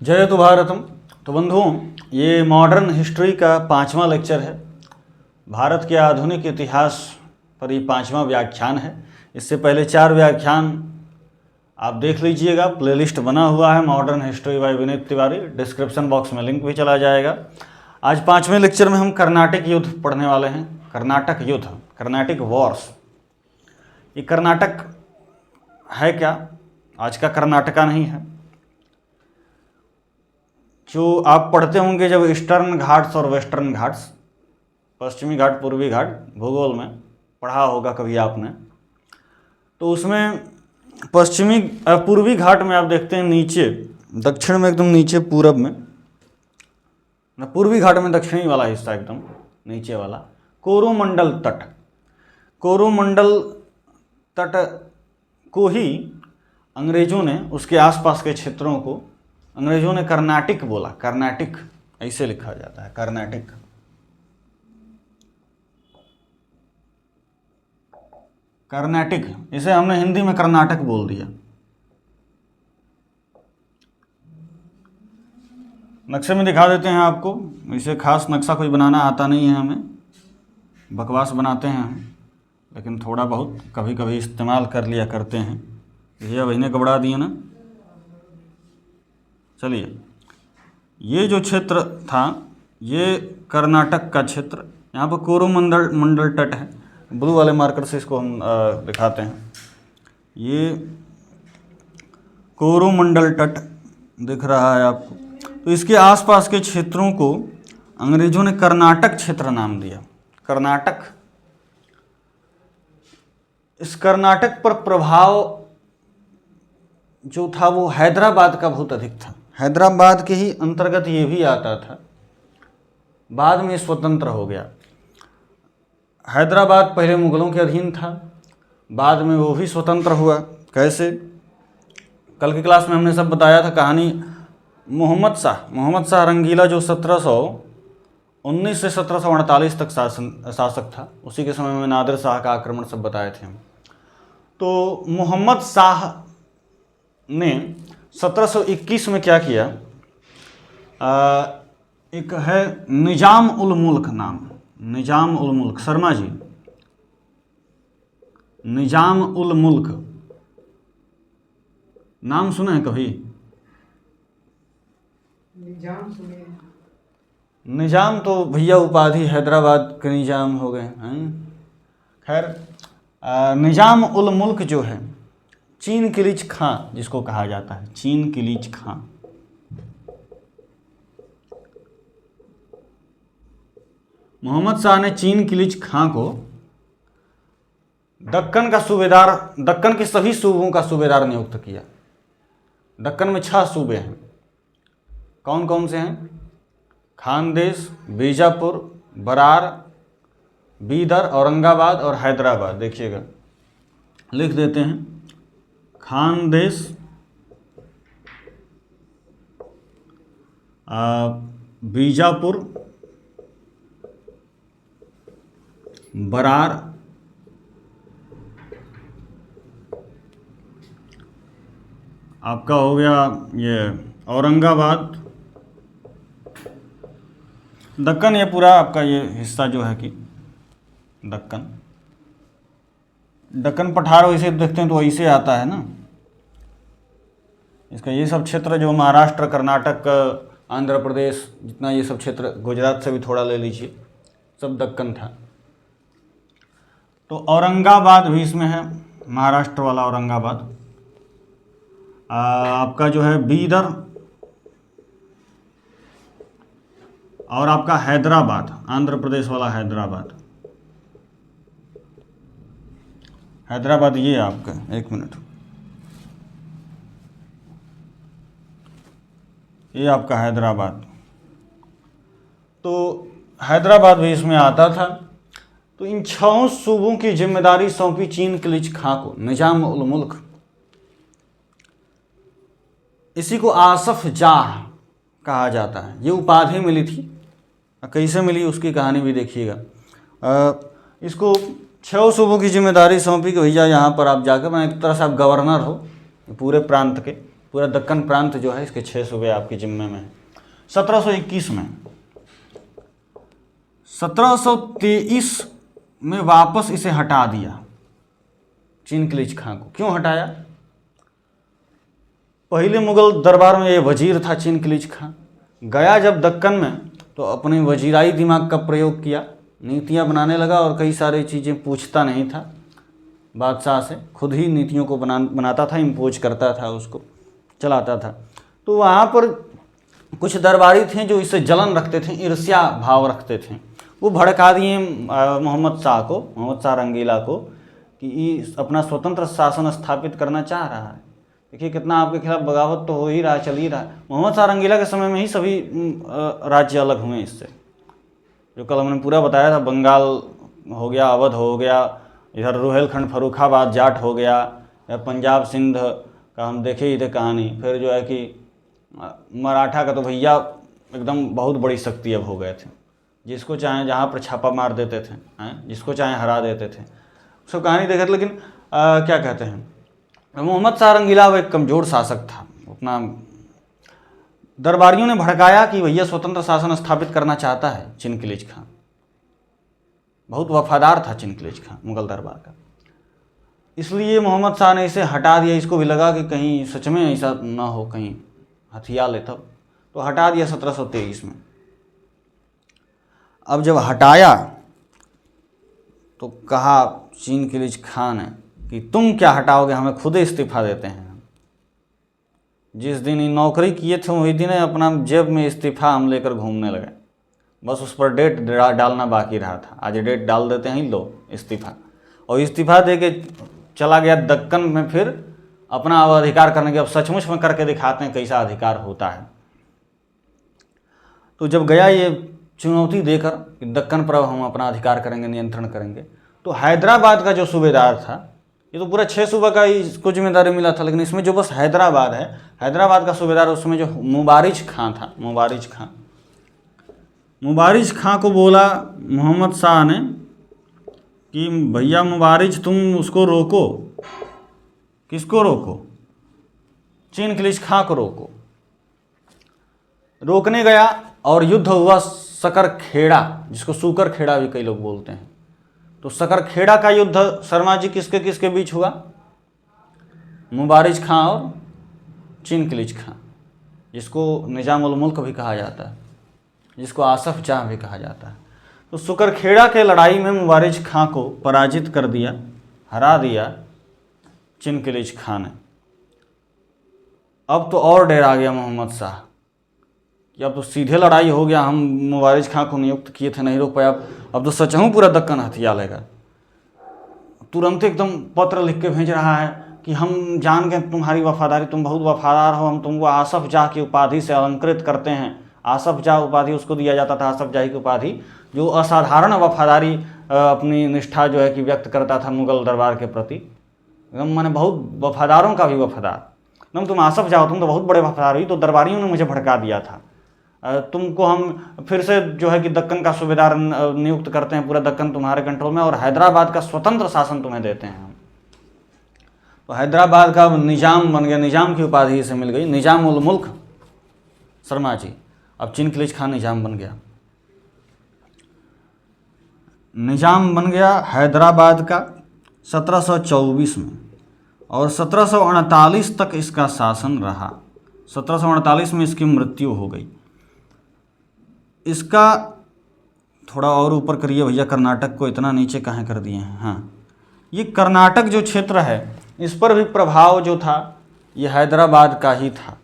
जयतु भारतम। तो बंधुओं, ये मॉडर्न हिस्ट्री का 5वां लेक्चर है। भारत के आधुनिक इतिहास पर ये 5वां व्याख्यान है। इससे पहले 4 व्याख्यान आप देख लीजिएगा, प्लेलिस्ट बना हुआ है modern history by Vineet Tiwari, description box में लिंक भी चला जाएगा। आज 5वें लेक्चर में हम कर्नाटक युद्ध पढ़ने वाले हैं। कर्नाटक युद्ध, कर्नाटिक वॉर्स। ये कर्नाटक है क्या? आज का कर्नाटका नहीं है। जो आप पढ़ते होंगे जब ईस्टर्न घाट्स और वेस्टर्न घाट्स, पश्चिमी घाट पूर्वी घाट, भूगोल में पढ़ा होगा कभी आपने, तो उसमें पूर्वी घाट में आप देखते हैं नीचे, दक्षिण में एकदम नीचे पूरब में, पूर्वी घाट में दक्षिणी वाला हिस्सा एकदम नीचे वाला कोरोमंडल तट। कोरोमंडल तट को ही अंग्रेजों ने, उसके आसपास के क्षेत्रों को अंग्रेजों ने कर्नाटिक बोला। कर्नाटिक ऐसे लिखा जाता है, कर्नाटिक। कर्नाटिक, इसे हमने हिंदी में कर्नाटक बोल दिया। नक्शे में दिखा देते हैं आपको। इसे खास नक्शा कोई बनाना आता नहीं है हमें, बकवास बनाते हैं हम, लेकिन थोड़ा बहुत कभी कभी इस्तेमाल कर लिया करते हैं। ये अब इन्हें घबरा दिए ना। चलिए, ये जो क्षेत्र था ये कर्नाटक का क्षेत्र। यहाँ पर कोरोमंडल तट है, ब्लू वाले मार्कर से इसको हम दिखाते हैं। ये कोरोमंडल तट दिख रहा है आपको। तो इसके आसपास के क्षेत्रों को अंग्रेजों ने कर्नाटक क्षेत्र नाम दिया। कर्नाटक। इस कर्नाटक पर प्रभाव जो था वो हैदराबाद का बहुत अधिक था। हैदराबाद के ही अंतर्गत ये भी आता था, बाद में स्वतंत्र हो गया। हैदराबाद पहले मुगलों के अधीन था, बाद में वो भी स्वतंत्र हुआ। कैसे? कल की क्लास में हमने सब बताया था कहानी। मोहम्मद शाह रंगीला जो 1719 से 1748 तक शासक था, उसी के समय में नादिर शाह का आक्रमण सब बताए थे हम। तो मोहम्मद शाह ने 1721 में क्या किया, एक है निजाम उल मुल्क नाम, निजाम उल मुल्क, शर्मा जी, निजाम उल मुल्क नाम सुने हैं कभी? निजाम सुने। निजाम तो भैया उपाधि हैदराबाद के निजाम हो गए हैं। खैर, निजाम उल मुल्क जो है, चीन किलिच खां जिसको कहा जाता है, चीन किलिच खां। मोहम्मद शाह ने चीन किलिच खां को दक्कन का सूबेदार, दक्कन के सभी सूबों का सूबेदार नियुक्त किया। दक्कन में 6 सूबे हैं। कौन कौन से हैं? खानदेश, बीजापुर, बरार, बीदर, औरंगाबाद और हैदराबाद। देखिएगा, लिख देते हैं। खानदेश, बीजापुर, बरार, आपका हो गया ये औरंगाबाद, दक्कन, ये पूरा आपका ये हिस्सा जो है कि दक्कन पठार वैसे देखते हैं तो वैसे आता है ना। इसका ये सब क्षेत्र जो महाराष्ट्र, कर्नाटक, आंध्र प्रदेश, जितना ये सब क्षेत्र, गुजरात से भी थोड़ा ले लीजिए, सब दक्कन था। तो औरंगाबाद भी इसमें है, महाराष्ट्र वाला औरंगाबाद। आपका जो है बीदर और आपका हैदराबाद, आंध्र प्रदेश वाला हैदराबाद। हैदराबाद ये आपका, एक मिनट, ये आपका हैदराबाद। तो हैदराबाद भी इसमें आता था। तो इन 6 सूबों की जिम्मेदारी सौंपी चीन किलिच खां को, निजाम उल मुल्क। इसी को आसफ जाह कहा जाता है। ये उपाधि मिली थी, कैसे मिली उसकी कहानी भी देखिएगा। इसको 6 सूबों की जिम्मेदारी सौंपी कि भैया यहाँ पर आप जाकर, मैं एक तरह से आप गवर्नर हो पूरे प्रांत के, पूरा दक्कन प्रांत जो है इसके 6 सूबे आपके जिम्मे में है। 1721 में 1723 में वापस इसे हटा दिया चिनकिलिच खां को। क्यों हटाया? पहले मुगल दरबार में ये वजीर था चिनकिलिच खां, गया जब दक्कन में तो अपने वजीराई दिमाग का प्रयोग किया, नीतियाँ बनाने लगा और कई सारी चीज़ें पूछता नहीं था बादशाह से, खुद ही नीतियों को बनाता था, इम्पोज करता था, उसको चलाता था। तो वहाँ पर कुछ दरबारी थे जो इससे जलन रखते थे, ईर्ष्या भाव रखते थे। वो भड़का दिए मोहम्मद शाह रंगीला को कि ये अपना स्वतंत्र शासन स्थापित करना चाह रहा है। देखिए कितना आपके खिलाफ बगावत तो हो ही रहा है, चल ही रहा है। मोहम्मद शाह रंगीला के समय में ही सभी राज्य अलग हुए इससे, जो कल हमने पूरा बताया था। बंगाल हो गया, अवध हो गया, इधर रुहेलखंड फर्रुखाबाद जाट हो गया, या पंजाब सिंध का हम देखे इधर कहानी। फिर जो है कि मराठा का तो भैया एकदम बहुत बड़ी शक्ति अब हो गए थे, जिसको चाहे जहाँ पर छापा मार देते थे, जिसको चाहे हरा देते थे, उसको कहानी देखे थे। लेकिन क्या कहते हैं, मोहम्मद शाह रंगीला वो एक कमज़ोर शासक था। अपना दरबारियों ने भड़काया कि भैया स्वतंत्र शासन स्थापित करना चाहता है चिनकिलिच खां। बहुत वफादार था चिनकिलिच खां मुगल दरबार का, इसलिए मोहम्मद शाह ने इसे हटा दिया। इसको भी लगा कि कहीं सच में ऐसा ना हो, कहीं हथिया ले, तब तो हटा दिया 1723 में। अब जब हटाया तो कहा चिनकिलिच खां ने कि तुम क्या हटाओगे, हमें खुद इस्तीफा देते हैं। जिस दिन ये नौकरी किए थे वही दिन अपना जेब में इस्तीफा हम लेकर घूमने लगे, बस उस पर डेट डालना बाकी रहा था। आज डेट डाल देते हैं, लो इस्तीफा। और इस्तीफा दे के चला गया दक्कन में, फिर अपना अधिकार करने के, अब सचमुच में करके दिखाते हैं कैसा अधिकार होता है। तो जब गया ये चुनौती देकर कि दक्कन पर हम अपना अधिकार करेंगे, नियंत्रण करेंगे, तो हैदराबाद का जो सूबेदार था, ये तो पूरा 6 सूबा का इसको जिम्मेदारी मिला था, लेकिन इसमें जो बस हैदराबाद है, हैदराबाद का सूबेदार उसमें जो मुबारिज खां था, मुबारिज खां को बोला मोहम्मद शाह ने कि भैया मुबारिज तुम उसको रोको। किसको रोको? चिनकिलिच खां को रोको। रोकने गया और युद्ध हुआ सकरखेड़ा, जिसको सूकरखेड़ा भी कई लोग बोलते हैं। तो सकरखेड़ा का युद्ध शर्मा जी किसके किसके बीच हुआ? मुबारिज खां और चिनकिलिच खां, जिसको निजाम उल मुल्क भी कहा जाता है, जिसको आसफ जाह भी कहा जाता है। तो सुकरखेड़ा के लड़ाई में मुबारिज खां को पराजित कर दिया, हरा दिया चिनकिलिच खां ने। अब तो और डरा गया मोहम्मद शाह कि अब तो सीधे लड़ाई हो गया, हम मुबारिज खां को नियुक्त किए थे, नहीं रोक पाया, अब तो सचहूँ पूरा दक्कन हथिया लेगा। तुरंत एकदम पत्र लिख के भेज रहा है कि हम जान गए तुम्हारी वफादारी, तुम बहुत वफादार हो, हम तुमको आसफ जाह की उपाधि से अलंकृत करते हैं। आसफ जाह उपाधि उसको दिया जाता था, आसफ जाही की उपाधि, जो असाधारण वफादारी अपनी निष्ठा जो है कि व्यक्त करता था मुगल दरबार के प्रति, एकदम मैंने बहुत वफादारों का भी वफादार। एकदम तुम आसफ जाह, तुम तो बहुत बड़े वफादार हुई, तो दरबारियों ने मुझे भड़का दिया था। तुमको हम फिर से जो है कि दक्कन का सूबेदार नियुक्त करते हैं, पूरा दक्कन तुम्हारे कंट्रोल में, और हैदराबाद का स्वतंत्र शासन तुम्हें देते हैं हम। तो हैदराबाद का निजाम बन गया, निजाम की उपाधि से मिल गई, निजाम उल मुल्क शर्मा जी। अब चिनकिलिच खां निजाम बन गया, निजाम बन गया हैदराबाद का 1724 में, और 1748 तक इसका शासन रहा। 1748 में इसकी मृत्यु हो गई। इसका थोड़ा और ऊपर करिए भैया, कर्नाटक को इतना नीचे कहाँ कर दिए हैं। हाँ, ये कर्नाटक जो क्षेत्र है, इस पर भी प्रभाव जो था ये हैदराबाद का ही था।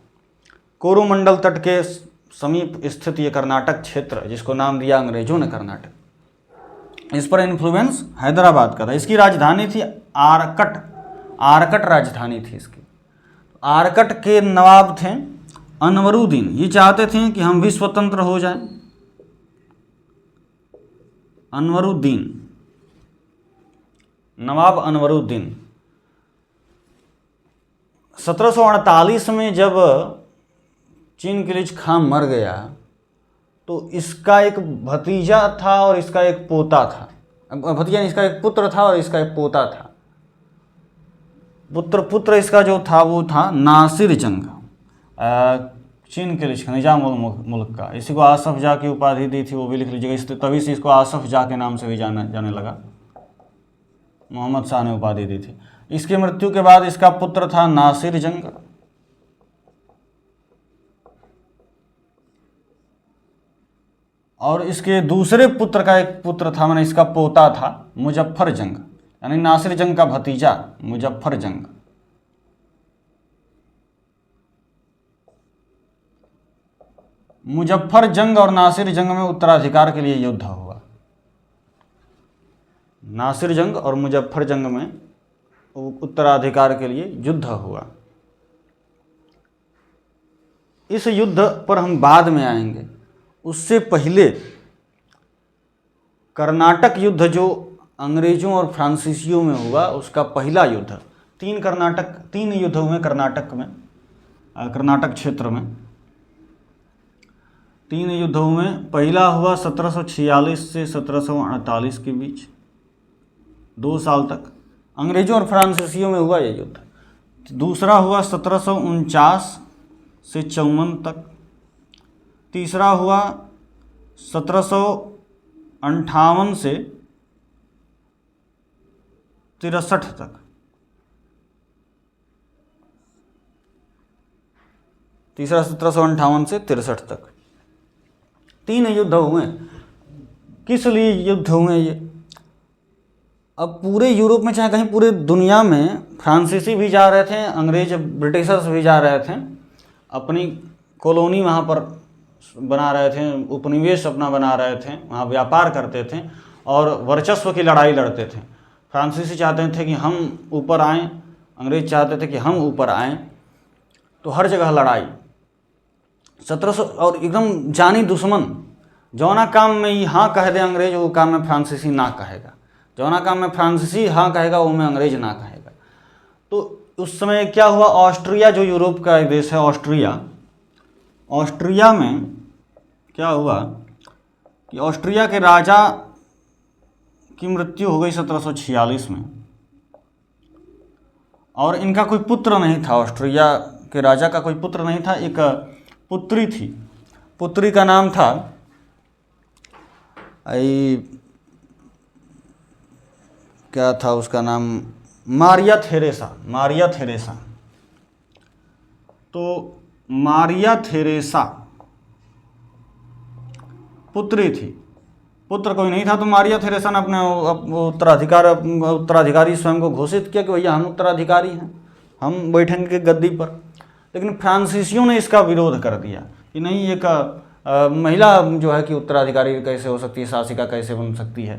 कोरोमंडल तट के समीप स्थित ये कर्नाटक क्षेत्र, जिसको नाम दिया अंग्रेजों ने कर्नाटक, इस पर इन्फ्लुएंस हैदराबाद का था। इसकी राजधानी थी आरकट, आरकट राजधानी थी इसकी। आरकट के नवाब थे अनवरुद्दीन। ये चाहते थे कि हम भी स्वतंत्र हो जाएं। अनवरुद्दीन, नवाब अनवरुद्दीन 1748 में जब चिनकिलिच खां मर गया तो इसका एक भतीजा था और इसका एक पोता था। भतीजा, इसका एक पुत्र था और इसका एक पोता था। पुत्र इसका जो था वो था नासिर जंग। चीन के निजाम उल मुल्क का। इसी को आसफ जाह की उपाधि दी थी, वो भी लिख लीजिएगा, इसलिए तभी से इसको आसफ जाह के नाम से भी जाने लगा। मोहम्मद शाह ने उपाधि दी थी। इसकी मृत्यु के बाद इसका पुत्र था नासिर जंग, और इसके दूसरे पुत्र का एक पुत्र था, मैंने इसका पोता था मुजफ्फर जंग, यानी नासिर जंग का भतीजा मुजफ्फर जंग। मुजफ्फर जंग और नासिर जंग में उत्तराधिकार के लिए युद्ध हुआ। नासिर जंग और मुजफ्फर जंग में उत्तराधिकार के लिए युद्ध हुआ। इस युद्ध पर हम बाद में आएंगे। उससे पहले कर्नाटक युद्ध जो अंग्रेजों और फ्रांसीसियों में हुआ, उसका पहला युद्ध, तीन युद्ध हुए कर्नाटक में, कर्नाटक क्षेत्र में 3 युद्ध हुए। पहला हुआ 1746 से 1748 के बीच, 2 साल तक अंग्रेजों और फ्रांसीसियों में हुआ यह युद्ध। दूसरा हुआ 1749 से 54 तक। तीसरा हुआ 1758 से 63 तक। तीसरा 1758 से 63 तक 3 युद्ध हुए। किस लिए युद्ध हुए ये? अब पूरे यूरोप में, चाहे कहीं पूरे दुनिया में, फ्रांसीसी भी जा रहे थे, अंग्रेज ब्रिटिशर्स भी जा रहे थे, अपनी कॉलोनी वहाँ पर बना रहे थे, उपनिवेश अपना बना रहे थे, वहाँ व्यापार करते थे और वर्चस्व की लड़ाई लड़ते थे। फ्रांसीसी चाहते थे कि हम ऊपर आएँ, अंग्रेज चाहते थे कि हम ऊपर आएँ, तो हर जगह लड़ाई। 1700 और एकदम जानी दुश्मन, जौना काम में ये हाँ कह दे अंग्रेज, वो काम में फ्रांसीसी ना कहेगा, जौना काम में फ्रांसीसी हाँ कहेगा वो में अंग्रेज ना कहेगा। तो उस समय क्या हुआ, ऑस्ट्रिया जो यूरोप का एक देश है, ऑस्ट्रिया में क्या हुआ कि ऑस्ट्रिया के राजा की मृत्यु हो गई 1746 में, और इनका कोई पुत्र नहीं था। ऑस्ट्रिया के राजा का कोई पुत्र नहीं था, एक पुत्री थी। पुत्री का नाम था क्या था उसका नाम, मारिया थेरेसा। तो मारिया थेरेसा पुत्री थी, पुत्र कोई नहीं था। तो मारिया थेरेसा ने अपने उत्तराधिकारी स्वयं को घोषित किया कि भैया हम उत्तराधिकारी हैं, हम बैठेंगे गद्दी पर। लेकिन फ्रांसीसियों ने इसका विरोध कर दिया कि नहीं, एक महिला जो है कि उत्तराधिकारी कैसे हो सकती है, शासिका कैसे बन सकती है।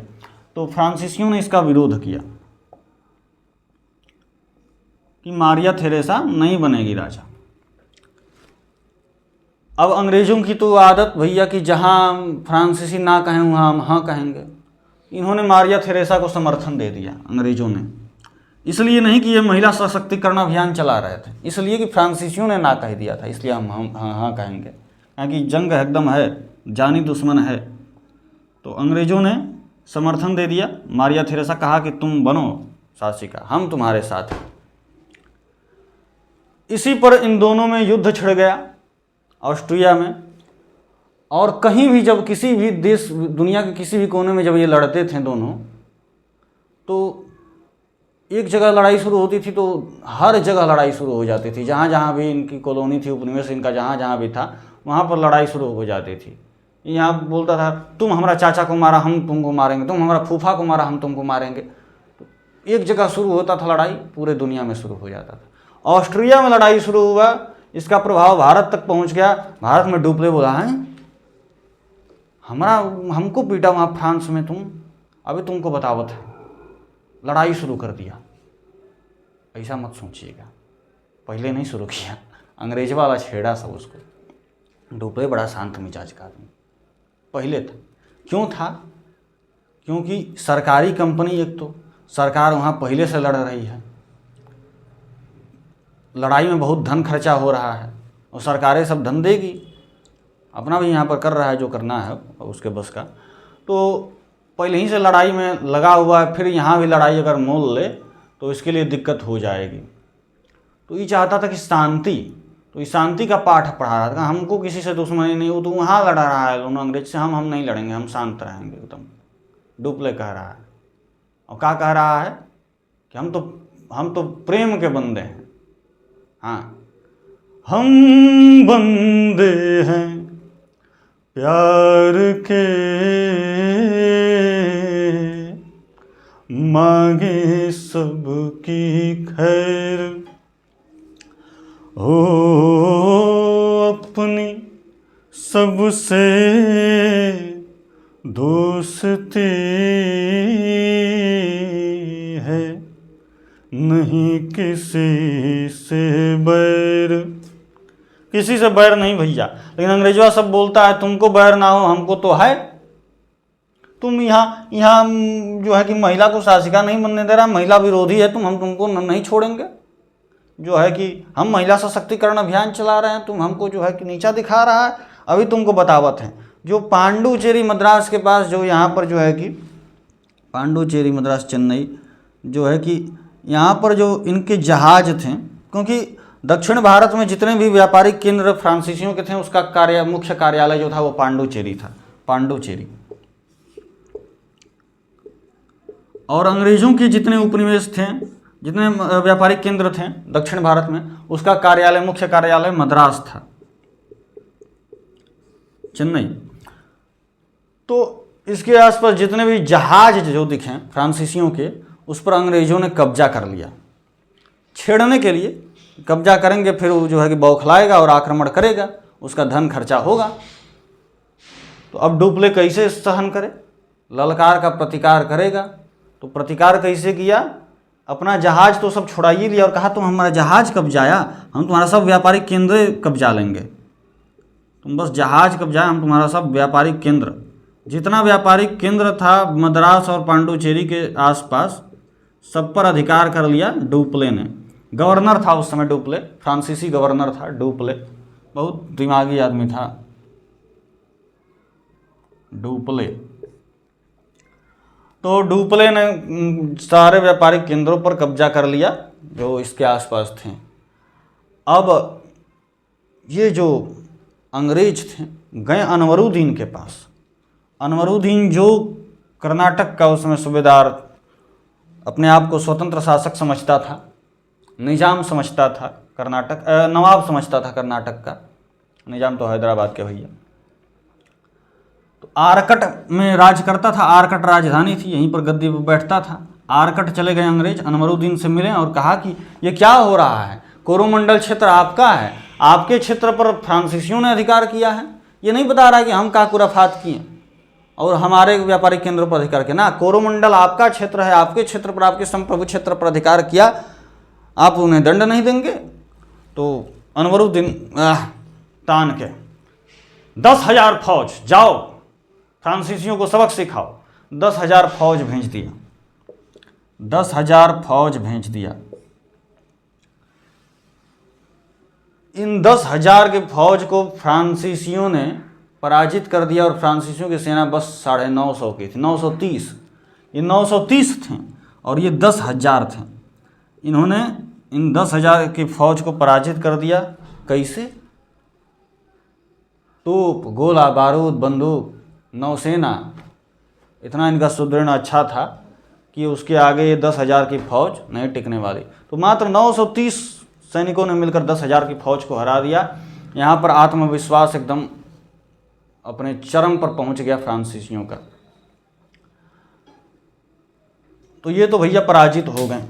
तो फ्रांसीसियों ने इसका विरोध किया कि मारिया थेरेसा नहीं बनेगी राजा। अब अंग्रेज़ों की तो आदत भैया कि जहाँ फ्रांसीसी ना कहें वहाँ हम हाँ कहेंगे। इन्होंने मारिया थेरेसा को समर्थन दे दिया अंग्रेज़ों ने, इसलिए नहीं कि ये महिला सशक्तिकरण अभियान चला रहे थे, इसलिए कि फ्रांसीसियों ने ना कह दिया था, इसलिए हम हाँ कहेंगे, क्योंकि जंग एकदम है, जानी दुश्मन है। तो अंग्रेज़ों ने समर्थन दे दिया, मारिया थेरेसा कहा कि तुम बनो शासिका, हम तुम्हारे साथ हैं। इसी पर इन दोनों में युद्ध छिड़ गया ऑस्ट्रिया में। और कहीं भी जब किसी भी देश, दुनिया के किसी भी कोने में जब ये लड़ते थे दोनों, तो एक जगह लड़ाई शुरू होती थी तो हर जगह लड़ाई शुरू हो जाती थी। जहाँ जहाँ भी इनकी कॉलोनी थी, उपनिवेश इनका जहाँ जहाँ भी था, वहाँ पर लड़ाई शुरू हो जाती थी। यहाँ बोलता था तुम हमारा चाचा को मारा हम तुमको मारेंगे, तुम हमारा फूफा को मारा हम तुमको मारेंगे। तो एक जगह शुरू होता था लड़ाई, पूरे दुनिया में शुरू हो जाता था। ऑस्ट्रिया में लड़ाई शुरू हुआ, इसका प्रभाव भारत तक पहुँच गया। भारत में डुप्ले बोला है हमको पीटा वहाँ फ्रांस में, तुम अभी तुमको बतावत है, लड़ाई शुरू कर दिया। ऐसा मत सोचिएगा, पहले नहीं शुरू किया, अंग्रेज वाला छेड़ा सब उसको। डुप्ले बड़ा शांत मिजाज का आदमी पहले था। क्यों था? क्योंकि सरकारी कंपनी, एक तो सरकार वहाँ पहले से लड़ रही है, लड़ाई में बहुत धन खर्चा हो रहा है और सरकारें सब धन देगी, अपना भी यहाँ पर कर रहा है जो करना है उसके बस का। तो पहले ही से लड़ाई में लगा हुआ है, फिर यहाँ भी लड़ाई अगर मोल ले तो इसके लिए दिक्कत हो जाएगी। तो ये चाहता था कि शांति, तो इस शांति का पाठ पढ़ा रहा था, हमको किसी से दुश्मनी नहीं, वो तो वहाँ लड़ा रहा है दोनों अंग्रेज से, हम नहीं लड़ेंगे, हम शांत रहेंगे एकदम, डुप्ले कह रहा है। और क्या कह रहा है कि हम तो प्रेम के बंदे हैं। हाँ, हम बंदे हैं प्यार के, मांगे सबकी खैर, हो अपनी सबसे दोस्ती है, नहीं किसी से बैर। किसी से बैर नहीं भैया, लेकिन अंग्रेजवा सब बोलता है तुमको बैर ना हो, हमको तो है। तुम यहाँ जो है कि महिला को शासिका नहीं बनने दे रहा, महिला विरोधी है तुम, हम तुमको नहीं छोड़ेंगे। जो है कि हम महिला सशक्तिकरण अभियान चला रहे हैं, तुम हमको जो है कि नीचा दिखा रहा है। अभी तुमको बतावत हैं, जो पांडुचेरी मद्रास के पास, जो यहाँ पर जो है कि पांडुचेरी मद्रास चेन्नई, जो है कि यहाँ पर जो इनके जहाज थे, क्योंकि दक्षिण भारत में जितने भी व्यापारिक केंद्र फ्रांसीसियों के थे, उसका मुख्य कार्यालय जो था वो पांडुचेरी था, पांडुचेरी। और अंग्रेजों के जितने उपनिवेश थे, जितने व्यापारिक केंद्र थे दक्षिण भारत में, उसका कार्यालय, मुख्य कार्यालय मद्रास था, चेन्नई। तो इसके आसपास जितने भी जहाज जो दिखे फ्रांसीसियों के, उस पर अंग्रेजों ने कब्जा कर लिया। छेड़ने के लिए कब्जा करेंगे, फिर वो जो है कि बौखलाएगा और आक्रमण करेगा, उसका धन खर्चा होगा। तो अब डुप्ले कैसे सहन करे, ललकार का प्रतिकार करेगा। तो प्रतिकार कैसे किया, अपना जहाज तो सब छुड़ा ही लिया और कहा तुम हमारा जहाज कब्जाया, हम तुम्हारा सब व्यापारिक केंद्र कब्जा लेंगे, तुम बस जहाज कब्जाया, हम तुम्हारा सब व्यापारिक केंद्र, जितना व्यापारिक केंद्र था मद्रास और पांडुचेरी के आसपास, सब पर अधिकार कर लिया डुप्ले ने। गवर्नर था उस समय डुप्ले, फ्रांसीसी गवर्नर था डुप्ले, बहुत दिमागी आदमी था डुप्ले। तो डुप्ले ने सारे व्यापारिक केंद्रों पर कब्जा कर लिया जो इसके आसपास थे। अब ये जो अंग्रेज थे गए अनवरुद्दीन के पास। अनवरुद्दीन जो कर्नाटक का उस समय सूबेदार, अपने आप को स्वतंत्र शासक समझता था, निजाम समझता था कर्नाटक, नवाब समझता था कर्नाटक का, निजाम तो हैदराबाद के भैया। तो आरकट में राज करता था, आरकट राजधानी थी, यहीं पर गद्दी पर बैठता था। आरकट चले गए अंग्रेज, अनवरुद्दीन से मिले और कहा कि ये क्या हो रहा है, कोरोमंडल क्षेत्र आपका है, आपके क्षेत्र पर फ्रांसीसियों ने अधिकार किया है, ये नहीं बता रहा कि हम क्या कुराफात किए और हमारे व्यापारिक केंद्रों पर अधिकार किया ना, कोरोमंडल आपका क्षेत्र है, आपके क्षेत्र पर, आपके संप्रभु क्षेत्र पर अधिकार किया, आप उन्हें दंड नहीं देंगे। तो अनवरुद्दीन तान के 10,000 फौज, जाओ फ्रांसीसियों को सबक सिखाओ। 10,000 फौज भेज दिया, 10,000 फौज भेज दिया। इन 10,000 के फौज को फ्रांसीसियों ने पराजित कर दिया और फ्रांसीसियों की सेना बस 950 की थी, 930। ये 930 थे और ये 10,000 थे। इन्होंने इन 10,000 की फौज को पराजित कर दिया। कैसे? तोप, गोला बारूद, बंदूक, नौसेना, इतना इनका सुदृढ़ अच्छा था कि उसके आगे ये 10,000 की फौज नहीं टिकने वाली। तो मात्र 930 सैनिकों ने मिलकर 10,000 की फौज को हरा दिया। यहाँ पर आत्मविश्वास एकदम अपने चरम पर पहुंच गया फ्रांसीसियों का। तो ये तो भैया पराजित हो गए।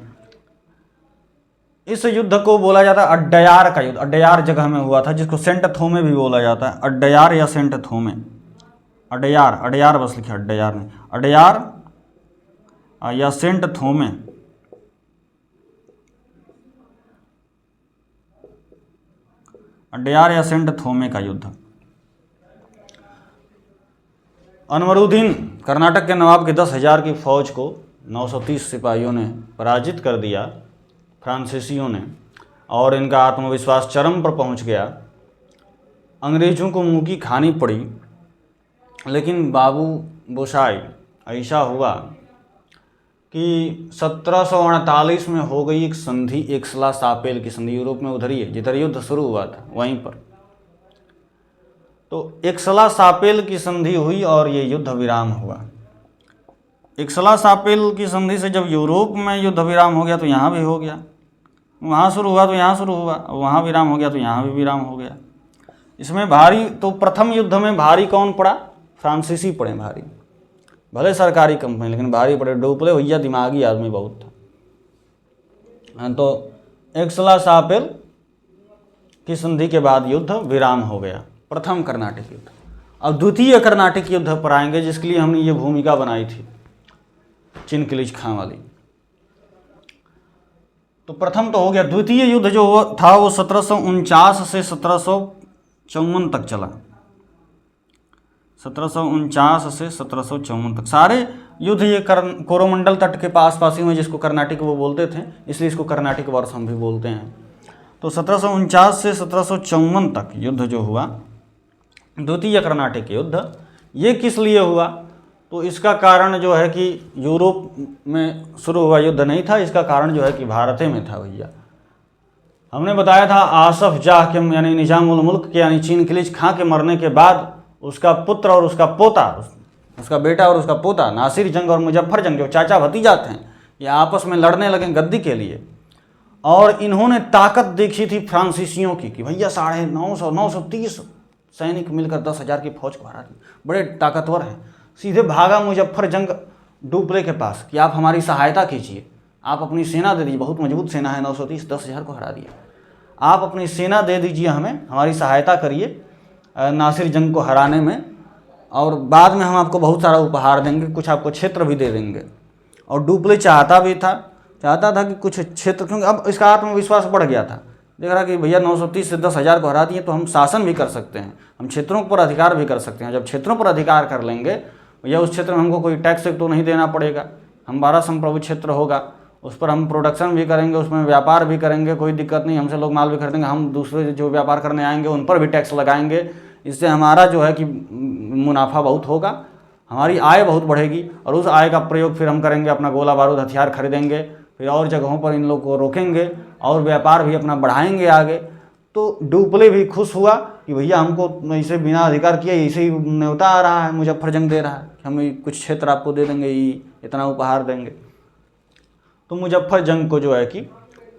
इस युद्ध को बोला जाता है अड्डयार का युद्ध। अड्डयार जगह में हुआ था, जिसको सेंट थोमे भी बोला जाता है। अड्डयार या सेंट थोमे, अड्डयार, अड्डयार बस लिखा, अड्डयार नहीं, अड्डयार या सेंट थोमे। अड्डयार या सेंट थोमे का युद्ध। अनवरुद्दीन कर्नाटक के नवाब के 10,000 की फौज को 930 सिपाहियों ने पराजित कर दिया, फ्रांसीसियों ने, और इनका आत्मविश्वास चरम पर पहुंच गया। अंग्रेजों को मुंह की खानी पड़ी। लेकिन बाबू बोशाई ऐसा हुआ कि 1748 में हो गई एक संधि, एक्सला-शापेल की संधि। यूरोप में उधर ही है जिधर युद्ध शुरू हुआ था, वहीं पर। तो एक्सला-शापेल की संधि हुई और ये युद्ध विराम हुआ। एक्सला-शापेल की संधि से जब यूरोप में युद्ध विराम हो गया तो यहाँ भी हो गया, वहाँ शुरू हुआ तो यहाँ शुरू हुआ, वहाँ विराम हो गया तो यहाँ भी विराम हो गया। इसमें भारी, तो प्रथम युद्ध में भारी कौन पड़ा? फ्रांसीसी पड़े भारी, भले सरकारी कंपनी लेकिन भारी पड़े। डुप्ले भैया दिमागी आदमी बहुत था। तो एक्सला-शापेल की संधि के बाद युद्ध विराम हो गया, प्रथम कर्नाटिक युद्ध। अब द्वितीय कर्नाटिक युद्ध पर आएंगे, जिसके लिए हमने ये भूमिका बनाई थी चिनकिलीज खां वाली। तो प्रथम तो हो गया। द्वितीय युद्ध जो था वो 1749 से 1754 तक चला। 1749 से 1754 तक सारे युद्ध ये कोरोमंडल तट के पास ही हुए, जिसको कर्नाटिक वो बोलते थे, इसलिए इसको कर्नाटिक वर्ष हम भी बोलते हैं। तो 1749 से 1754 तक युद्ध जो हुआ, द्वितीय कर्नाटिक युद्ध, ये किस लिए हुआ? तो इसका कारण जो है कि यूरोप में शुरू हुआ युद्ध नहीं था, इसका कारण जो है कि भारत में था भैया। हमने बताया था आसफ जाह के यानी निजाम उल मुल्क के यानी चिनकिलीज खां के मरने के बाद उसका पुत्र और उसका पोता, उसका बेटा और उसका पोता नासिर जंग और मुजफ्फर जंग, जो चाचा भतीजा थे, ये आपस में लड़ने लगे गद्दी के लिए। और इन्होंने ताकत देखी थी फ्रांसीसियों की कि भैया 930 सैनिक मिलकर 10,000 की फौज को हरा दी, बड़े ताकतवर हैं। सीधे भागा मुजफ्फर जंग डुप्ले के पास कि आप हमारी सहायता कीजिए, आप अपनी सेना दे दीजिए, बहुत मजबूत सेना है, 930 10,000 को हरा दिया, आप अपनी सेना दे दीजिए हमें, हमारी सहायता करिए नासिर जंग को हराने में, और बाद में हम आपको बहुत सारा उपहार देंगे, कुछ आपको क्षेत्र भी दे देंगे। और डुप्ले चाहता था कि कुछ क्षेत्र, क्योंकि अब इसका आत्मविश्वास बढ़ गया था, देख रहा कि भैया 930 से 10,000 को हरा दिए तो हम शासन भी कर सकते हैं, हम क्षेत्रों पर अधिकार भी कर सकते हैं। जब क्षेत्रों पर अधिकार कर लेंगे भैया, उस क्षेत्र में हमको कोई टैक्स तो नहीं देना पड़ेगा, हमारा संप्रभु क्षेत्र होगा, उस पर हम प्रोडक्शन भी करेंगे, उसमें व्यापार भी करेंगे, कोई दिक्कत नहीं, हमसे लोग माल भी खरीदेंगे, हम दूसरे जो व्यापार करने आएंगे उन पर भी टैक्स लगाएंगे, इससे हमारा जो है कि मुनाफा बहुत होगा, हमारी आय बहुत बढ़ेगी, और उस आय का प्रयोग फिर हम करेंगे, अपना गोला बारूद हथियार खरीदेंगे, फिर और जगहों पर इन लोग को रोकेंगे और व्यापार भी अपना बढ़ाएंगे आगे। तो डुप्ले भी खुश हुआ कि भैया हमको ऐसे बिना अधिकार किए ऐसे ही न्योता आ रहा है, मुजफ्फर जंग दे रहा है कि हम कुछ क्षेत्र आपको दे देंगे, इतना उपहार देंगे। तो मुजफ्फर जंग को जो है कि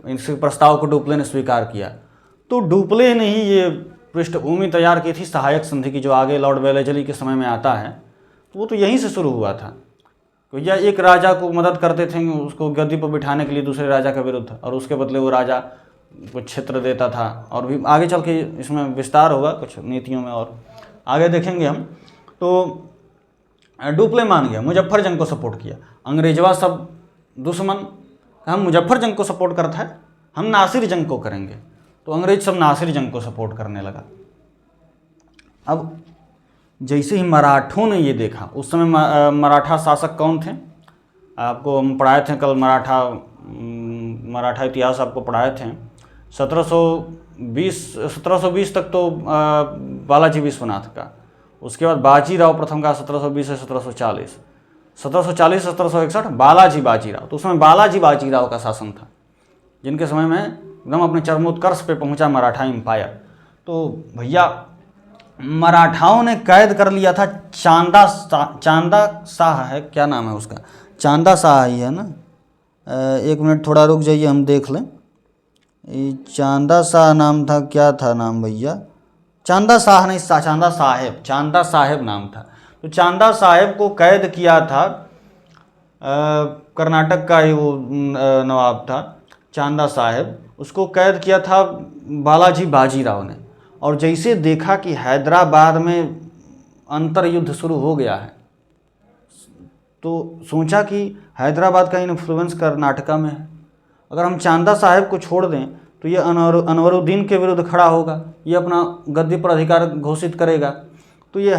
इस प्रस्ताव को डुप्ले ने स्वीकार किया। तो डुप्ले ने ही ये पृष्ठभूमि तैयार की थी सहायक संधि की, जो आगे लॉर्ड वेलेस्ली के समय में आता है। तो वो तो यहीं से शुरू हुआ था। भैया एक राजा को मदद करते थे उसको गद्दी पर बिठाने के लिए दूसरे राजा के विरुद्ध, और उसके बदले वो राजा कुछ क्षेत्र देता था। और भी आगे चल के इसमें विस्तार होगा कुछ नीतियों में, और आगे देखेंगे हम। तो डुप्ले मान गया, मुजफ्फर जंग को सपोर्ट किया। अंग्रेजवा सब दुश्मन, हम मुजफ्फर जंग को सपोर्ट करता है, हम नासिर जंग को करेंगे। तो अंग्रेज सब नासिर जंग को सपोर्ट करने लगा। अब जैसे ही मराठों ने ये देखा, उस समय मराठा शासक कौन थे, आपको हम पढ़ाए थे कल, मराठा इतिहास आपको पढ़ाए थे। 1720 तक तो बालाजी विश्वनाथ का, उसके बाद बाजीराव प्रथम का 1720 से 1740, 1740 से 1761 बाजीराव। तो उसमें बालाजी बाजीराव का शासन था, जिनके समय में एकदम अपने चरमोत्कर्ष पे पहुंचा मराठा एम्पायर। तो भैया मराठाओं ने कैद कर लिया था चांदा शाह है, क्या नाम है उसका, चांदा शाह ही है ना, एक मिनट थोड़ा रुक जाइए हम देख लें। ये चांदा शाह नाम था, क्या था नाम भैया, चांदा शाह नहीं, चांदा साहेब नाम था। तो चांदा साहेब को कैद किया था, कर्नाटक का ही वो नवाब था चांदा साहेब, उसको कैद किया था बालाजी बाजीराव ने। और जैसे देखा कि हैदराबाद में अंतर युद्ध शुरू हो गया है, तो सोचा कि हैदराबाद का इन्फ्लुएंस कर्नाटका में है, अगर हम चांदा साहेब को छोड़ दें तो ये अनवरुद्दीन के विरुद्ध खड़ा होगा, ये अपना गद्दी पर अधिकार घोषित करेगा। तो ये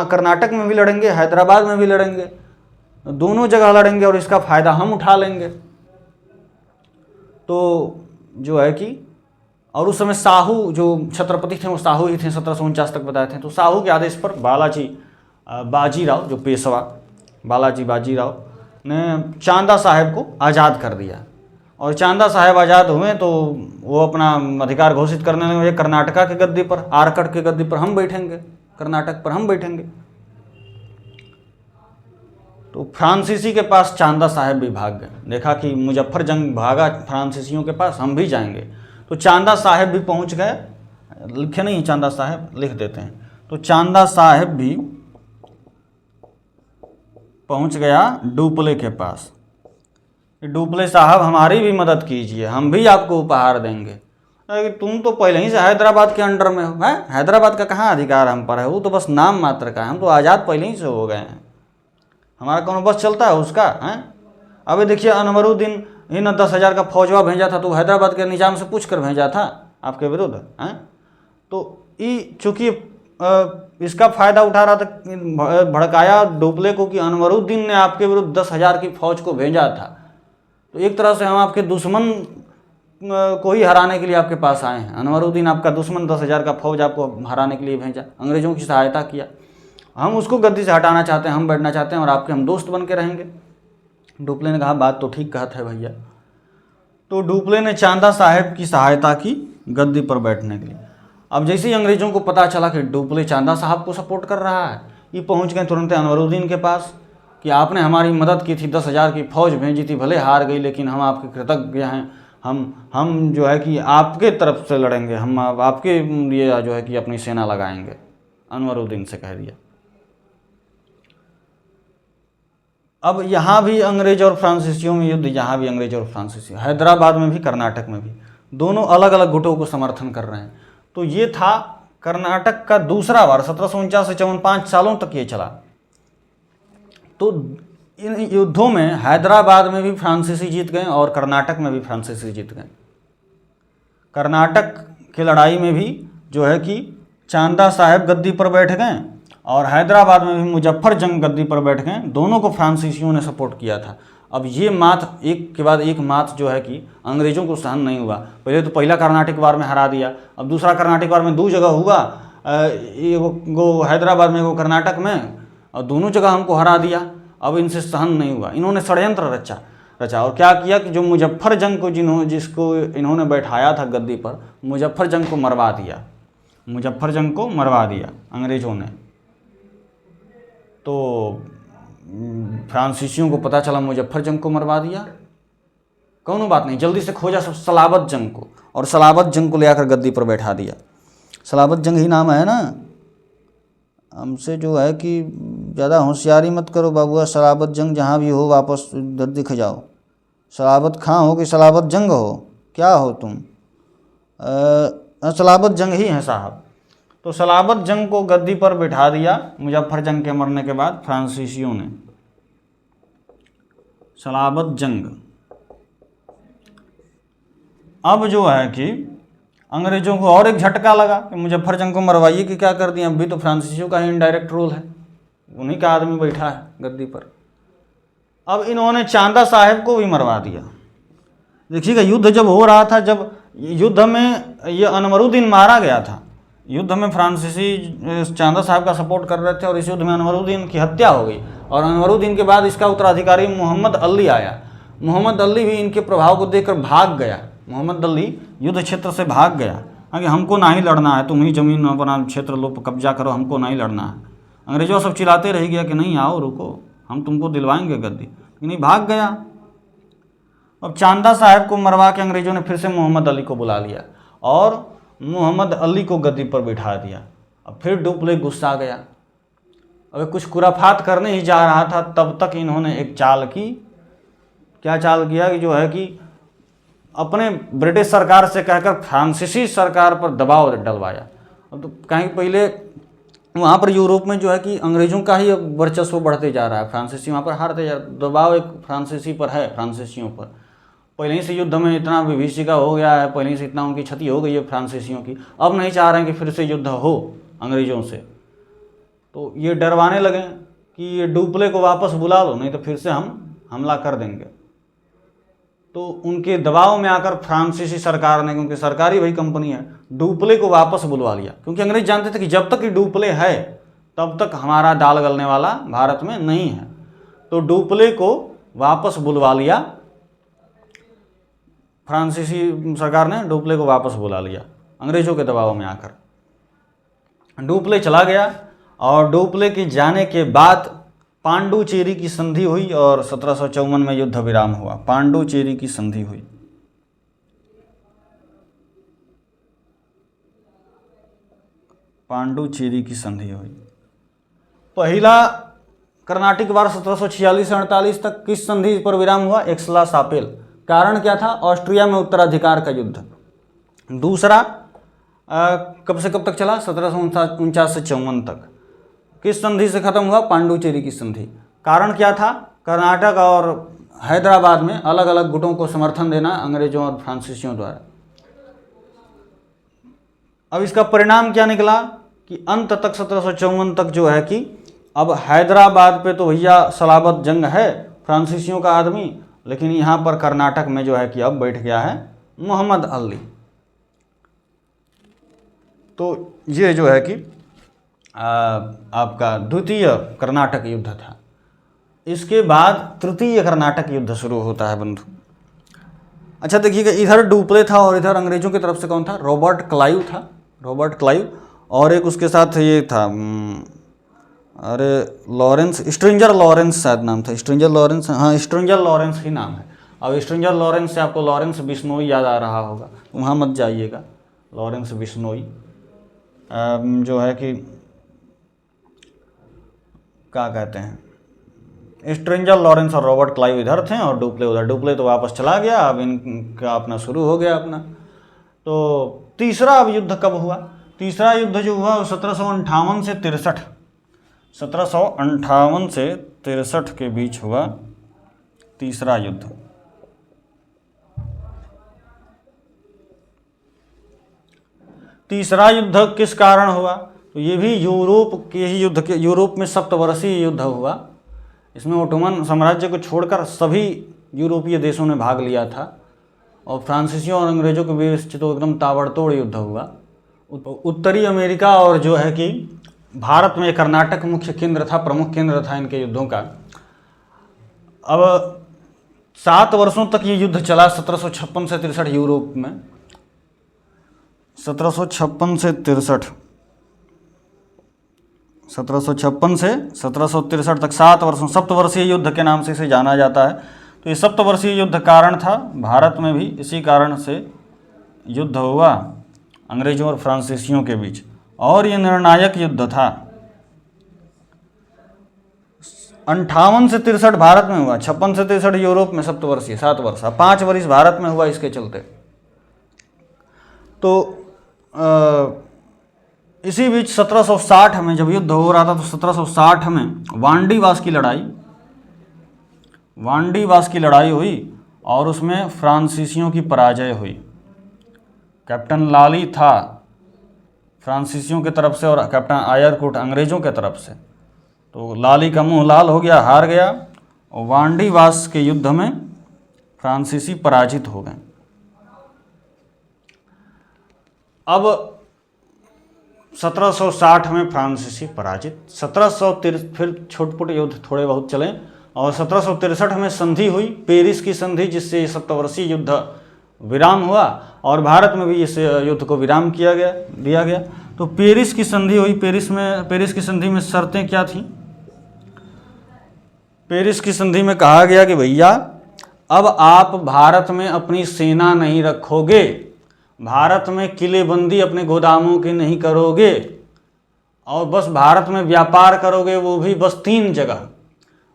कर्नाटक में भी लड़ेंगे, हैदराबाद में भी लड़ेंगे, दोनों जगह लड़ेंगे और इसका फ़ायदा हम उठा लेंगे। तो जो है कि, और उस समय साहू जो छत्रपति थे वो साहू ही थे, 1749 तक बताए थे। तो साहू के आदेश पर बालाजी बाजीराव जो पेशवा बालाजी बाजीराव, ने चांदा साहब को आज़ाद कर दिया। और चांदा साहब आज़ाद हुए तो वो अपना अधिकार घोषित करने लगे, कर्नाटका की गद्दी पर, आरकट की गद्दी पर हम बैठेंगे, कर्नाटक पर हम बैठेंगे। तो फ्रांसीसी के पास चांदा साहब भी भाग गए, देखा कि मुजफ्फर जंग भागा फ्रांसीसियों के पास, हम भी जाएंगे। तो चांदा साहब भी पहुंच गए, लिखे नहीं चांदा साहब, लिख देते हैं। तो चांदा साहब भी पहुंच गया डुप्ले के पास। डुप्ले साहब हमारी भी मदद कीजिए, हम भी आपको उपहार देंगे। तुम तो पहले ही से हैदराबाद के अंडर में हो, है हैदराबाद का कहाँ अधिकार हम पर है, वो तो बस नाम मात्र का है, हम तो आज़ाद पहले ही से हो गए हैं, हमारा कौन बस चलता है उसका है। अभी देखिए अनवरुद्दीन ही न 10,000 का फौजवा भेजा था, तो हैदराबाद के निजाम से पूछ कर भेजा था आपके विरुद्ध हैं। तो चूँकि इसका फ़ायदा उठा रहा था, भड़काया डुप्ले को कि अनवरुद्दीन ने आपके विरुद्ध 10,000 की फ़ौज को भेजा था, तो एक तरह से हम आपके दुश्मन को ही हराने के लिए आपके पास आए हैं। अनवरुद्दीन आपका दुश्मन 10,000 का फौज आपको हराने के लिए भेजा, अंग्रेज़ों की सहायता किया, हम उसको गद्दी से हटाना चाहते हैं, हम बैठना चाहते हैं और आपके हम दोस्त बन के रहेंगे। डुप्ले ने कहा बात तो ठीक कहता है भैया। तो डुप्ले ने चांदा साहब की सहायता की गद्दी पर बैठने के लिए। अब जैसे ही अंग्रेज़ों को पता चला कि डुप्ले चांदा साहब को सपोर्ट कर रहा है, ये पहुँच गए तुरंत अनवरुद्दीन के पास कि आपने हमारी मदद की थी, 10,000 की फ़ौज भेजी थी, भले हार गई लेकिन हम आपके कृतज्ञ हैं, हम जो है कि आपके तरफ से लड़ेंगे, हम आपके लिए जो है कि अपनी सेना लगाएंगे, अनवरुद्दीन से कह दिया। अब यहाँ भी अंग्रेज और फ्रांसीसियों में युद्ध, यहाँ भी अंग्रेज और फ्रांसीसी, हैदराबाद में भी कर्नाटक में भी, दोनों अलग अलग गुटों को समर्थन कर रहे हैं। तो ये था कर्नाटक का दूसरा वार, 1749 से 54 सालों तक ये चला। तो इन युद्धों में हैदराबाद में भी फ्रांसीसी जीत गए और कर्नाटक में भी फ्रांसीसी जीत गए। कर्नाटक की लड़ाई में भी जो है कि चांदा साहब गद्दी पर बैठ गए और हैदराबाद में भी मुजफ्फर जंग गद्दी पर बैठ गए, दोनों को फ्रांसीसियों ने सपोर्ट किया था। अब ये मात एक के बाद एक मात जो है कि अंग्रेज़ों को सहन नहीं हुआ। पहले तो पहला कर्नाटक वार में हरा दिया, अब दूसरा कर्नाटक वार में 2 जगह हुआ, एगो हैदराबाद में एगो कर्नाटक में, और दोनों जगह हमको हरा दिया। अब इनसे सहन नहीं हुआ, इन्होंने षड्यंत्र रचा और क्या किया कि जो मुजफ्फर जंग को जिसको इन्होंने बैठाया था गद्दी पर, मुजफ्फर जंग को मरवा दिया, मुजफ्फर जंग को मरवा दिया अंग्रेज़ों ने। तो फ्रांसीसियों को पता चला मुजफ्फर जंग को मरवा दिया, कौनो बात नहीं, जल्दी से खोजा सब सलाबत जंग को, और सलाबत जंग को ले आकर गद्दी पर बैठा दिया। सलाबत जंग ही नाम है ना, हमसे जो है कि ज़्यादा होशियारी मत करो बाबूआ, सलाबत जंग जहाँ भी हो वापस इधर दिख जाओ। सलाबत खां हो कि सलाबत जंग हो, क्या हो तुम? सलाबत जंग ही है साहब। तो सलाबत जंग को गद्दी पर बिठा दिया मुजफ्फर जंग के मरने के बाद फ्रांसीसियों ने। सलाबत जंग अब जो है कि अंग्रेज़ों को और एक झटका लगा कि मुजफ्फर जंग को मरवाइए कि क्या कर दिए, अब भी तो फ्रांसीसियों का ही इनडायरेक्ट रोल है, उन्हीं का आदमी बैठा है गद्दी पर। अब इन्होंने चांदा साहब को भी मरवा दिया। देखिएगा युद्ध जब हो रहा था, जब युद्ध में ये अनवरुद्दीन मारा गया था, युद्ध में फ्रांसीसी चांदा साहब का सपोर्ट कर रहे थे और इस युद्ध में अनवरुद्दीन की हत्या हो गई। और अनवरुद्दीन के बाद इसका उत्तराधिकारी मोहम्मद अली आया। मोहम्मद अली भी इनके प्रभाव को देखकर भाग गया। मोहम्मद अली युद्ध क्षेत्र से भाग गया कि हमको ना ही लड़ना है, तुम ही जमीन अपना क्षेत्र लो कब्जा करो, हमको ना ही लड़ना है। अंग्रेजों सब चिल्लाते रह गया कि नहीं आओ रुको, हम तुमको दिलवाएंगे गद्दी, नहीं भाग गया। अब चांदा साहब को मरवा के अंग्रेजों ने फिर से मोहम्मद अली को बुला लिया और मोहम्मद अली को गद्दी पर बिठा दिया। अब फिर डुप्ले गुस्सा गया, अगर कुछ खुराफात करने ही जा रहा था तब तक इन्होंने एक चाल की। क्या चाल किया कि जो है कि अपने ब्रिटिश सरकार से कहकर फ्रांसीसी सरकार पर दबाव डलवाया। अब तो कहीं पहले वहाँ पर यूरोप में जो है कि अंग्रेज़ों का ही वर्चस्व बढ़ते जा रहा है, फ्रांसीसी वहाँ पर हारते जा रहे, दबाव एक फ्रांसीसी पर है, फ्रांसीसियों पर। पहले ही से युद्ध में इतना विभीषिका हो गया है, पहले ही से इतना उनकी क्षति हो गई है फ्रांसीसियों की, अब नहीं चाह रहे हैं कि फिर से युद्ध हो अंग्रेज़ों से। तो ये डरवाने लगे कि ये डुप्ले को वापस बुला लो, नहीं तो फिर से हम हमला कर देंगे। तो उनके दबाव में आकर फ्रांसीसी सरकार ने, क्योंकि सरकारी वही कंपनी है, डुप्ले को वापस बुलवा लिया। क्योंकि अंग्रेज जानते थे कि जब तक ये डुप्ले है तब तक हमारा दाल गलने वाला भारत में नहीं है। तो डुप्ले को वापस बुलवा लिया, फ्रांसीसी सरकार ने डुप्ले को वापस बुला लिया अंग्रेजों के दबाव में आकर। डुप्ले चला गया और डुप्ले के जाने के बाद पांडुचेरी की संधि हुई और 1754 में युद्ध विराम हुआ। पांडुचेरी की संधि हुई। पांडुचेरी की संधि हुई। पहला कर्नाटिक वार 1746 से 48 तक किस संधि पर विराम हुआ? एक्सला-शापेल। कारण क्या था? ऑस्ट्रिया में उत्तराधिकार का युद्ध। दूसरा कब से कब तक चला? 1749 से 54 तक। किस संधि से खत्म हुआ? पांडुचेरी की संधि। कारण क्या था? कर्नाटक और हैदराबाद में अलग अलग गुटों को समर्थन देना अंग्रेजों और फ्रांसीसियों द्वारा। अब इसका परिणाम क्या निकला कि अंत तक 1754 तक जो है कि अब हैदराबाद पे तो भैया सलाबत जंग है फ्रांसीसियों का आदमी, लेकिन यहाँ पर कर्नाटक में जो है कि अब बैठ गया है मोहम्मद अली। तो ये जो है कि आपका द्वितीय कर्नाटक युद्ध था। इसके बाद तृतीय कर्नाटक युद्ध शुरू होता है बंधु। अच्छा देखिएगा, इधर डुप्ले था और इधर अंग्रेजों की तरफ से कौन था? रॉबर्ट क्लाइव था। रॉबर्ट क्लाइव और एक उसके साथ ये था अरे लॉरेंस, स्ट्रेंजर लॉरेंस शायद नाम था। स्ट्रेंजर लॉरेंस, हाँ स्ट्रेंजर लॉरेंस ही नाम है। अब स्ट्रेंजर लॉरेंस से आपको लॉरेंस बिश्नोई याद आ रहा होगा, वहाँ मत जाइएगा। लॉरेंस बिश्नोई जो है कि क्या कहते हैं, स्ट्रेंजर लॉरेंस और रॉबर्ट क्लाइव इधर थे और डुप्ले उधर। डुप्ले तो वापस चला गया, अब इनका अपना शुरू हो गया अपना। तो तीसरा अब युद्ध कब हुआ? तीसरा युद्ध जो हुआ वो 1758 से 63, 1758 से 63 के बीच हुआ तीसरा युद्ध। तीसरा युद्ध किस कारण हुआ? तो ये भी यूरोप के ही युद्ध के, यूरोप में सप्तवर्षीय युद्ध हुआ। इसमें ओटोमन साम्राज्य को छोड़कर सभी यूरोपीय देशों ने भाग लिया था और फ्रांसीसियों और अंग्रेजों के बीच तो एकदम ताबड़तोड़ युद्ध हुआ। उत्तरी अमेरिका और जो है कि भारत में कर्नाटक मुख्य केंद्र था, प्रमुख केंद्र था इनके युद्धों का। अब 7 वर्षों तक ये युद्ध चला 1756 से 63 यूरोप में। 1756 से 63, 1756 से 1763 तक 7 वर्षों, सप्तवर्षीय युद्ध के नाम से इसे जाना जाता है। तो ये सप्तवर्षीय युद्ध कारण था, भारत में भी इसी कारण से युद्ध हुआ अंग्रेजों और फ्रांसीसियों के बीच और ये निर्णायक युद्ध था। 58 से 63 भारत में हुआ, 56 से 63 यूरोप में, सप्तवर्षीय 7 वर्ष। 5 वर्ष भारत में हुआ इसके चलते। तो इसी बीच 1760 में जब युद्ध हो रहा था तो 1760 में वांडीवास की लड़ाई हुई और उसमें फ्रांसीसियों की पराजय हुई। कैप्टन लाली था फ्रांसीसियों की तरफ से और कैप्टन आयरकुट अंग्रेजों के तरफ से। तो लाली का मुंह लाल हो गया, हार गया और वांडीवास के युद्ध में फ्रांसीसी पराजित हो गए। अब 1760 में फ्रांसीसी पराजित, 1763 फिर छोटे मोटे युद्ध थोड़े बहुत चले और 1763 में संधि हुई, पेरिस की संधि, जिससे सप्तवर्षीय युद्ध विराम हुआ और भारत में भी इस युद्ध को विराम दिया गया। तो पेरिस की संधि हुई। पेरिस की संधि में शर्तें क्या थीं? पेरिस की संधि में कहा गया कि भैया अब आप भारत में अपनी सेना नहीं रखोगे, भारत में किलेबंदी अपने गोदामों की नहीं करोगे और बस भारत में व्यापार करोगे, वो भी बस 3 जगह।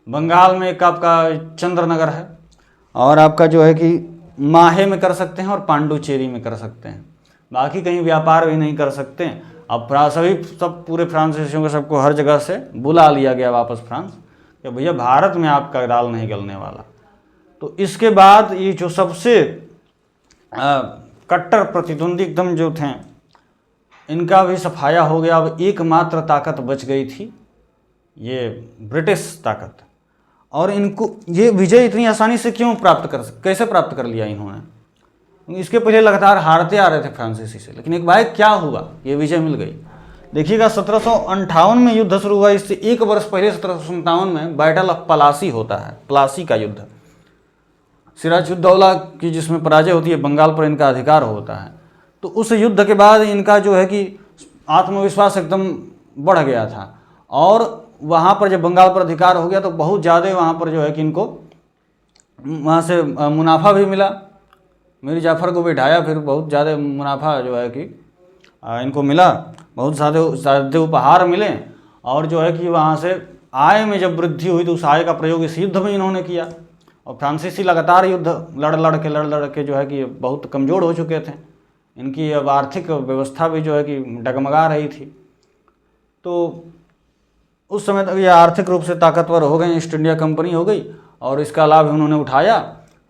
बंगाल में एक आपका चंद्रनगर है और आपका जो है कि माहे में कर सकते हैं और पांडुचेरी में कर सकते हैं, बाकी कहीं व्यापार भी नहीं कर सकते हैं। अब सब पूरे फ्रांसीसियों को सबको हर जगह से बुला लिया गया वापस फ्रांस कि भैया भारत में आपका दाल नहीं गलने वाला। तो इसके बाद ये जो सबसे कट्टर प्रतिद्वंदी एकदम जो थे, इनका भी सफाया हो गया। अब एकमात्र ताकत बच गई थी, ये ब्रिटिश ताकत। और इनको ये विजय इतनी आसानी से कैसे प्राप्त कर लिया इन्होंने? इसके पहले लगातार हारते आ रहे थे फ्रांसीसी से, लेकिन एक बार क्या हुआ, ये विजय मिल गई। देखिएगा 1758 में युद्ध शुरू हुआ, इससे एक वर्ष पहले 1757 में बैटल ऑफ प्लासी होता है, प्लासी का युद्ध। सिराजुद्दौला की जिसमें पराजय होती है, बंगाल पर इनका अधिकार होता है। तो उस युद्ध के बाद इनका जो है कि आत्मविश्वास एकदम बढ़ गया था, और वहाँ पर जब बंगाल पर अधिकार हो गया तो बहुत ज़्यादा वहाँ पर जो है कि इनको वहाँ से मुनाफा भी मिला। मीर जाफ़र को बिठाया, फिर बहुत ज़्यादा मुनाफा जो है कि इनको मिला, बहुत ज़्यादा उपहार मिले, और जो है कि वहाँ से आय में जब वृद्धि हुई तो उस आय का प्रयोग इस युद्ध में इन्होंने किया। और फ्रांसीसी लगातार युद्ध लड़ लड़ के जो है कि बहुत कमज़ोर हो चुके थे, इनकी अब आर्थिक व्यवस्था भी जो है कि डगमगा रही थी। तो उस समय तक ये आर्थिक रूप से ताकतवर हो गए, ईस्ट इंडिया कंपनी हो गई, और इसका लाभ उन्होंने उठाया।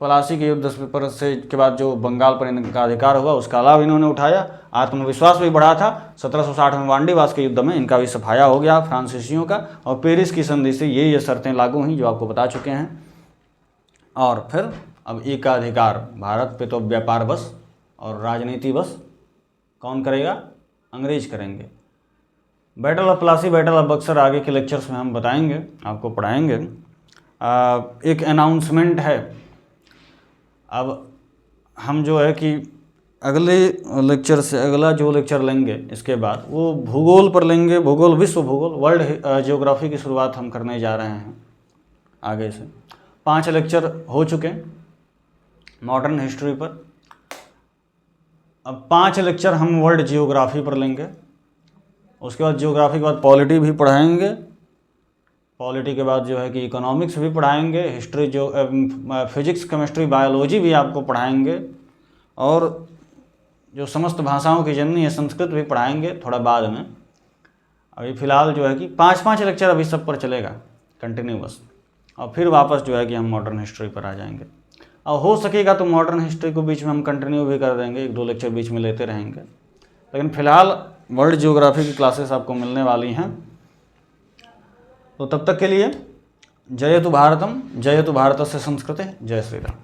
प्लासी के युद्ध पर से के बाद जो बंगाल पर इनका अधिकार हुआ उसका लाभ इन्होंने उठाया, आत्मविश्वास भी बढ़ा था। 1760 में वांडीवास के युद्ध में इनका भी सफाया हो गया फ्रांसीसियों का, और पेरिस की संधि से ये शर्तें लागू हुई जो आपको बता चुके हैं। और फिर अब एकाधिकार, भारत पे तो व्यापार बस और राजनीति बस कौन करेगा? अंग्रेज करेंगे। Battle of Plassey, battle of Buxar आगे के लेक्चर्स में हम बताएंगे, आपको पढ़ाएंगे। एक अनाउंसमेंट है, अब हम जो है कि अगले लेक्चर से अगला जो लेक्चर लेंगे इसके बाद वो भूगोल पर लेंगे, भूगोल, विश्व भूगोल, वर्ल्ड जियोग्राफी की शुरुआत हम करने जा रहे हैं आगे से। 5 लेक्चर हो चुके मॉडर्न हिस्ट्री पर, अब 5 लेक्चर हम वर्ल्ड जियोग्राफी पर लेंगे। उसके बाद जियोग्राफी के बाद पॉलिटी भी पढ़ाएंगे, पॉलिटी के बाद जो है कि इकोनॉमिक्स भी पढ़ाएंगे, हिस्ट्री जो फिजिक्स, केमिस्ट्री, बायोलॉजी भी आपको पढ़ाएंगे, और जो समस्त भाषाओं की जननी है संस्कृत भी पढ़ाएंगे थोड़ा बाद में। अभी फ़िलहाल जो है कि 5-5 लेक्चर अभी सब पर चलेगा कंटिन्यूअस, और फिर वापस जो है कि हम मॉडर्न हिस्ट्री पर आ जाएंगे। और हो सकेगा तो मॉडर्न हिस्ट्री को बीच में हम कंटिन्यू भी कर देंगे, 1-2 लेक्चर बीच में लेते रहेंगे। लेकिन फ़िलहाल वर्ल्ड जियोग्राफी की क्लासेस आपको मिलने वाली हैं। तो तब तक के लिए जयतु भारतम, जयतु भारतस्य संस्कृते, जय श्री राम।